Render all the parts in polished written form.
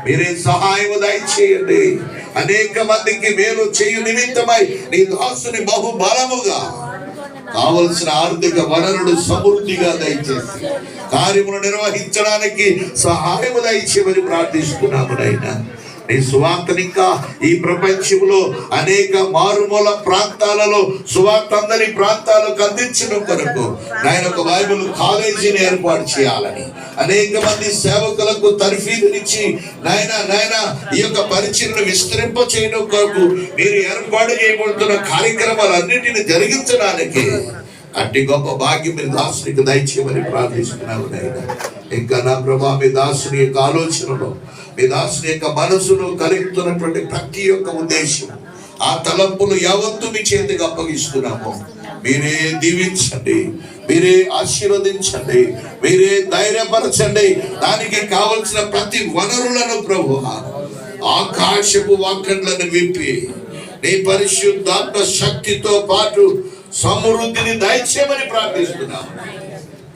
మీరే సహాయం దయచేయండి. అనేక మందికి మేలు చేయు నిమిత్తమై నీ దాసుని బహుబలముగా కావలసిన ఆర్థిక వనరులు సమృద్ధిగా దయచేసి కార్యములు నిర్వహించడానికి సహాయము దయచేయమని ప్రార్థిస్తున్నాము నాయనా. నీ సువార్తని ఇంకా ఈ ప్రపంచంలో అనేక మారుమూల ప్రాంతాలలో సువార్త అందరి ప్రాంతాలకు అందించడం కొరకు నాయన ఒక బైబిల్ కాలేజీని ఏర్పాటు చేయాలని, అనేక మంది సేవకులకు తర్ఫీదునిచ్చి నాయన ఈ యొక్క పరిచయను విస్తరింప చేయడం కొరకు మీరు ఏర్పాటు చేయబడుతున్న కార్యక్రమాలన్నింటినీ జరిగించడానికి అట్టి గొప్ప భాగ్యం మీ దాసునికి దయచేయమని ప్రార్థిస్తున్నాము నాయన. ఇంకా నా ప్రభా మీ దాసుని యొక్క ఆలోచనలో, మీ దాసుని యొక్క మనసును కలుగుతున్నటువంటి ప్రతి ఒక్క ఉద్దేశం, ఆ తలంపులు యావత్తు మీ చేతికి అప్పగిస్తున్నాము. మీరే దీవించండి, మీరే ఆశీర్వదించండి, మీరే ధైర్యపరచండి. దానికి కావలసిన ప్రతి వనరులను ప్రభు ఆకాశపు వాకండ్లను విప్పి నీ పరిశుద్ధాత్మ శక్తితో పాటు సమృద్ధిని దయచేయమని ప్రార్థిస్తున్నాము.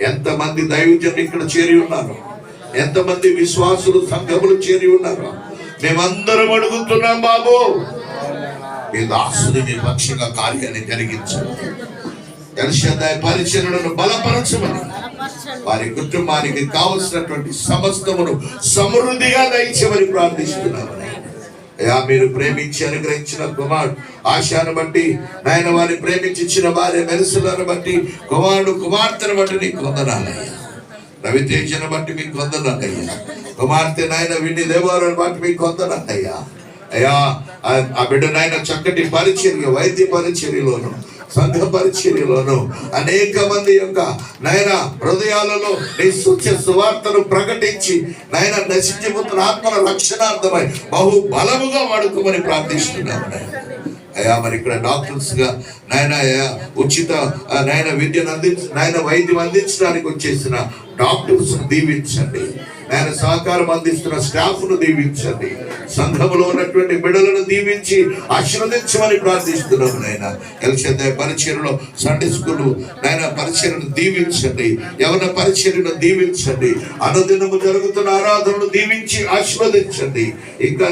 ఎంతమంది దైవజనులు ఇక్కడ చేరి ఉన్నారు, ఎంతమంది విశ్వాసులు సంఘములు చేరి ఉన్నారు. మేమందరం అడుగుతున్నాం బాబు, మీ దాసుని మీ పక్షంగా కార్యాన్ని జరిగించండి. ఎల్షదాయి పరిచర్యలను బలపరచమని, వారి కుటుంబానికి కావలసినటువంటి సమస్తమును సమృద్ధిగా దయచేయమని ప్రార్థిస్తున్నాము. అయ్యా, మీరు ప్రేమించి అనుగ్రహించిన కుమారుడు ఆశాను బట్టి నాయన, వారిని ప్రేమించిన భార్య మెరుసులను బట్టి, కుమారుడు కుమార్తెను బట్టి నీకు వందనాలయ్యా. రవితేజను బట్టి మీకు వందనాలయ్యా. కుమార్తె నాయన విని దేవాలను బట్టి మీకు వందనాలయ్యా. అయ్యా, ఆ బిడ్డ నాయన చక్కటి పరిచర్య, వైద్య పరిచర్యలోను, సంఘ పరిచర్యలోను అనేక మంది యొక్క నాయన హృదయాలలో నీ సూచ్య సువార్తను ప్రకటించి నాయన నశించిపోతున్న ఆత్మల రక్షణార్థమై బహుబలముగా వాడుకోమని ప్రార్థిస్తున్నాము అయ్యా. మరి ఇక్కడ డాక్టర్స్ గా నాయన ఉచిత నాయన విద్యను నాయన వైద్యం అందించడానికి వచ్చేసిన డాక్టర్స్ దీవించండి. ఆయన సహకారం అందిస్తున్న స్టాఫ్ ను దీవించండి. సంఘములో ఉన్నటువంటి బిడ్డలను దీవించి ఆశీర్వదించమని ప్రార్థిస్తున్నాము నాయన. ఎల్షదాయి పరిచర్యలో సండే స్కూల్ నాయన పరిచర్యను దీవించండి, యవన పరిచర్యను దీవించండి, అనుదినము జరుగుతున్న ఆరాధనను దీవించి ఆశీర్వదించండి. ఇంకా